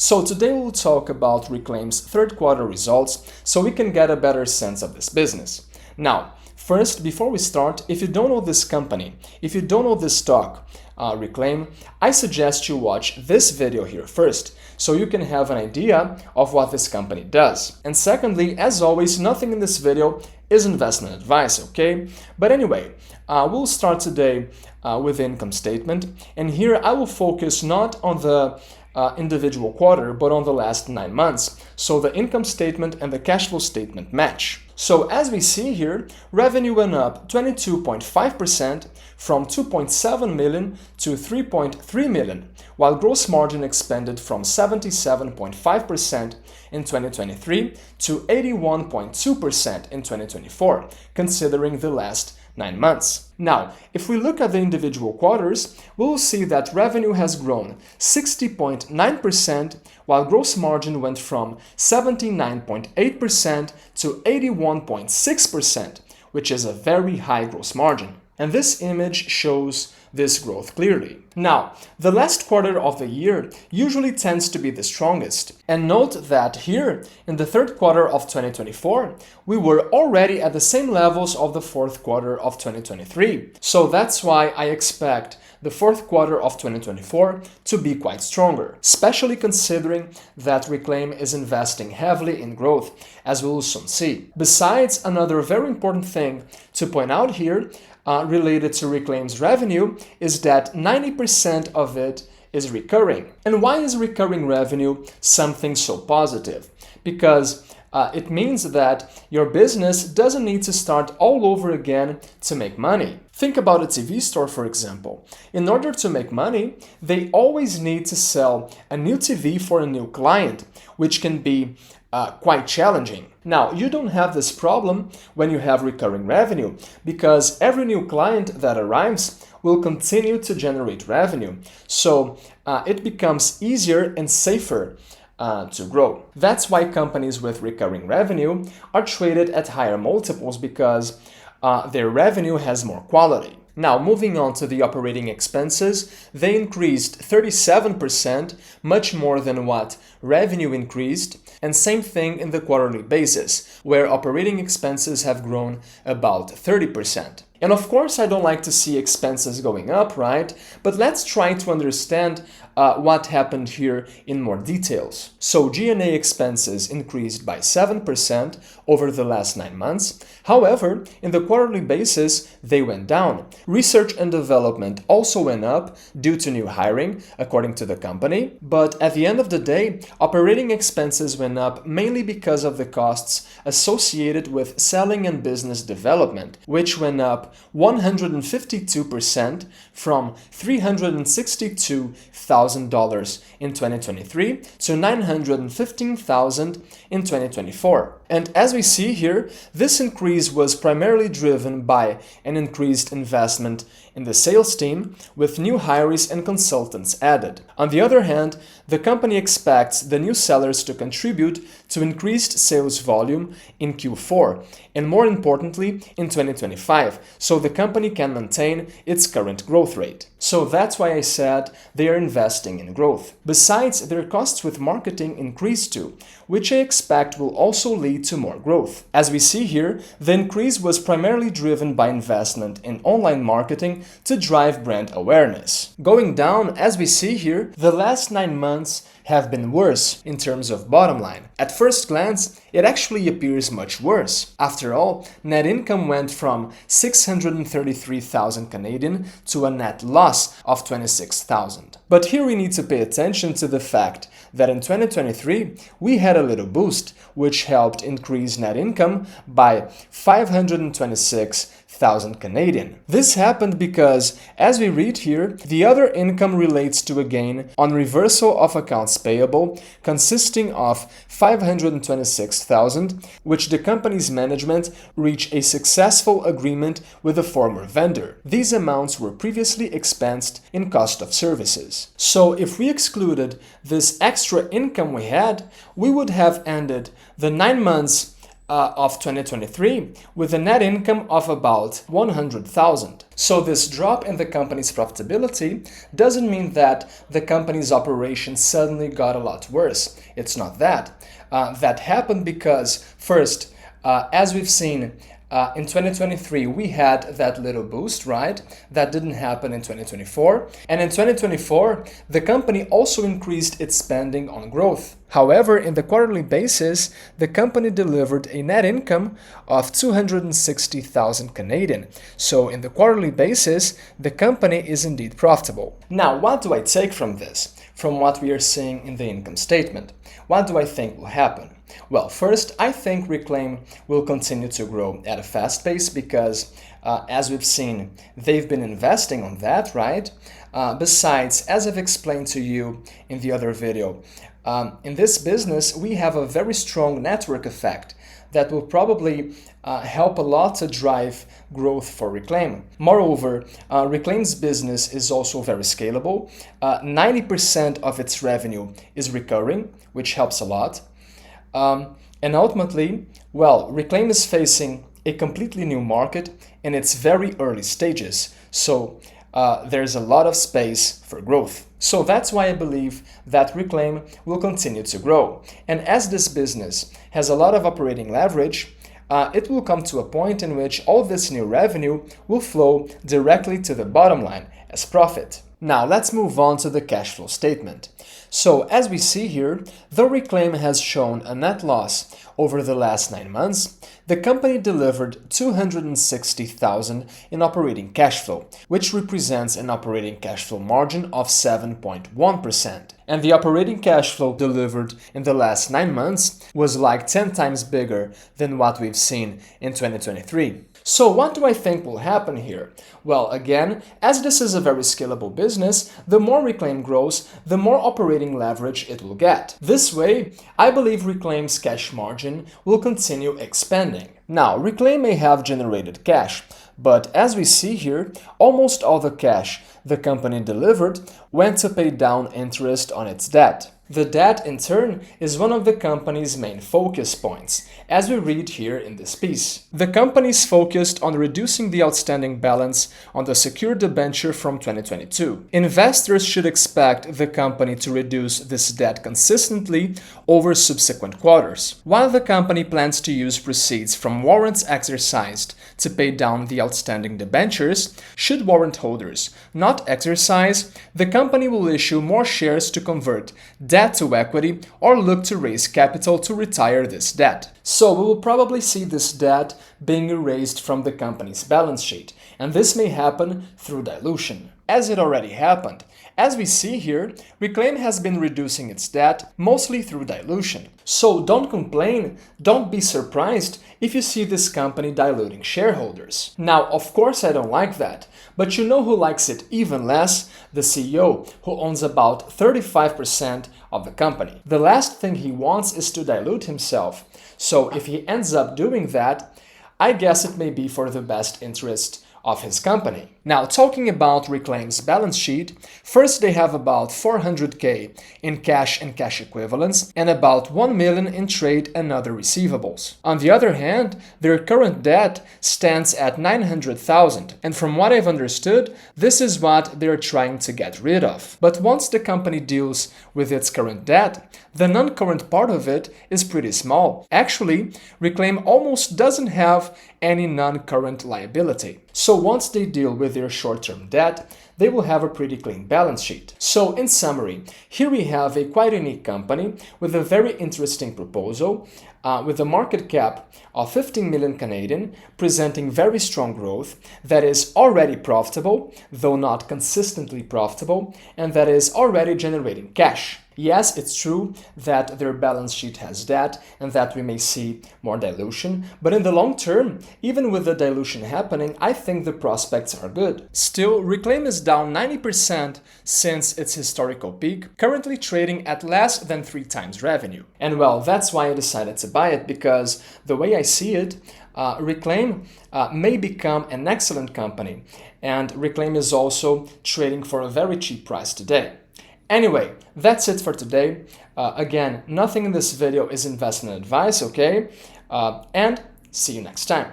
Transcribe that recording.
So today we'll talk about Reklaim's third quarter results so we can get a better sense of this business. Now, first, before we start, if you don't know this company, if you don't know this stock, Reklaim, I suggest you watch this video here first so you can have an idea of what this company does. And secondly, as always, nothing in this video is investment advice, okay? But anyway, we'll start today with the income statement, and here I will focus not on the individual quarter, but on the last 9 months. So the income statement and the cash flow statement match. So as we see here, revenue went up 22.5% from 2.7 million to 3.3 million, while gross margin expanded from 77.5% in 2023 to 81.2% in 2024, considering the last 9 months. Now, if we look at the individual quarters, we will see that revenue has grown 60.9%, while gross margin went from 79.8% to 81.6%, which is a very high gross margin. And this image shows this growth clearly. Now, the last quarter of the year usually tends to be the strongest. And note that here, in the third quarter of 2024, we were already at the same levels of the fourth quarter of 2023. So that's why I expect the fourth quarter of 2024 to be quite stronger, especially considering that Reklaim is investing heavily in growth, as we will soon see. Besides, another very important thing to point out here related to Reklaim's revenue is that 90% of it is recurring. And why is recurring revenue something so positive? Because it means that your business doesn't need to start all over again to make money. Think about a TV store, for example. In order to make money, they always need to sell a new TV for a new client, which can be quite challenging. Now, you don't have this problem when you have recurring revenue, because every new client that arrives will continue to generate revenue. So it becomes easier and safer to grow. That's why companies with recurring revenue are traded at higher multiples, because their revenue has more quality. Now, moving on to the operating expenses, they increased 37%, much more than what revenue increased, and same thing in the quarterly basis, where operating expenses have grown about 30%. And of course, I don't like to see expenses going up, right? But let's try to understand what happened here in more details. So G&A expenses increased by 7% over the last 9 months. However, in the quarterly basis, they went down. Research and development also went up due to new hiring, according to the company. But at the end of the day, operating expenses went up mainly because of the costs associated with selling and business development, which went up 152% from $362,000 in 2023 to $915,000 in 2024. And as we see here, this increase was primarily driven by an increased investment in the sales team, with new hires and consultants added. On the other hand, the company expects the new sellers to contribute to increased sales volume in Q4 and, more importantly, in 2025, so the company can maintain its current growth rate. So that's why I said they are investing in growth. Besides, their costs with marketing increased too, which I expect will also lead to more growth. As we see here, the increase was primarily driven by investment in online marketing to drive brand awareness. Going down, as we see here, the last 9 months have been worse in terms of bottom line. At first glance, it actually appears much worse. After all, net income went from 633,000 Canadian to a net loss of 26,000. But here we need to pay attention to the fact that in 2023, we had a little boost, which helped increase net income by 526,000 Canadian. This happened because, as we read here, the other income relates to a gain on reversal of accounts payable consisting of 526,000, which the company's management reached a successful agreement with a former vendor. These amounts were previously expensed in cost of services. So if we excluded this extra income we had, we would have ended the 9 months of 2023 with a net income of about 100,000. So this drop in the company's profitability doesn't mean that the company's operations suddenly got a lot worse. It's not that. That happened because, first, as we've seen, in 2023, we had that little boost, right? That didn't happen in 2024. And in 2024, the company also increased its spending on growth. However, in the quarterly basis, the company delivered a net income of 260,000 Canadian. So in the quarterly basis, the company is indeed profitable. Now, what do I take from this? From what we are seeing in the income statement? What do I think will happen? Well, first, I think Reklaim will continue to grow at a fast pace because, as we've seen, they've been investing on that, right? Besides, as I've explained to you in the other video, in this business, we have a very strong network effect that will probably help a lot to drive growth for Reklaim. Moreover, Reklaim's business is also very scalable. 90% of its revenue is recurring, which helps a lot. And ultimately, well, Reklaim is facing a completely new market in its very early stages. So there's a lot of space for growth. So that's why I believe that Reklaim will continue to grow. And as this business has a lot of operating leverage, it will come to a point in which all this new revenue will flow directly to the bottom line as profit. Now let's move on to the cash flow statement. So as we see here, though Reklaim has shown a net loss over the last 9 months, the company delivered 260,000 in operating cash flow, which represents an operating cash flow margin of 7.1%. And the operating cash flow delivered in the last 9 months was like 10 times bigger than what we've seen in 2023. So what do I think will happen here? Well, again, as this is a very scalable business, the more Reklaim grows, the more operating leverage it will get. This way, I believe Reklaim's cash margin will continue expanding. Now, Reklaim may have generated cash, but as we see here, almost all the cash the company delivered went to pay down interest on its debt. The debt, in turn, is one of the company's main focus points, as we read here in this piece. The company is focused on reducing the outstanding balance on the secured debenture from 2022. Investors should expect the company to reduce this debt consistently over subsequent quarters. While the company plans to use proceeds from warrants exercised to pay down the outstanding debentures, should warrant holders not exercise, the company will issue more shares to convert debt to equity or look to raise capital to retire this debt. So we will probably see this debt being erased from the company's balance sheet, and this may happen through dilution, as it already happened. As we see here, Reklaim has been reducing its debt mostly through dilution. So don't complain, don't be surprised if you see this company diluting shareholders. Now, of course I don't like that, but you know who likes it even less? The CEO, who owns about 35% of the company. The last thing he wants is to dilute himself. So if he ends up doing that, I guess it may be for the best interest of his company. Now, talking about Reklaim's balance sheet, first they have about 400K in cash and cash equivalents and about 1 million in trade and other receivables. On the other hand, their current debt stands at 900,000, and from what I've understood, this is what they're trying to get rid of. But once the company deals with its current debt, the non-current part of it is pretty small. Actually, Reklaim almost doesn't have any non-current liability. So once they deal with their short-term debt, they will have a pretty clean balance sheet. So in summary, here we have a quite unique company with a very interesting proposal, with a market cap of 15 million Canadian, presenting very strong growth, that is already profitable, though not consistently profitable, and that is already generating cash. Yes, it's true that their balance sheet has debt and that we may see more dilution, but in the long term, even with the dilution happening, I think the prospects are good. Still, Reklaim is down 90% since its historical peak, currently trading at less than 3 times revenue. And well, that's why I decided to buy it, because the way I see it, Reklaim may become an excellent company, and Reklaim is also trading for a very cheap price today. Anyway, that's it for today. Again, nothing in this video is investment advice, okay? And see you next time.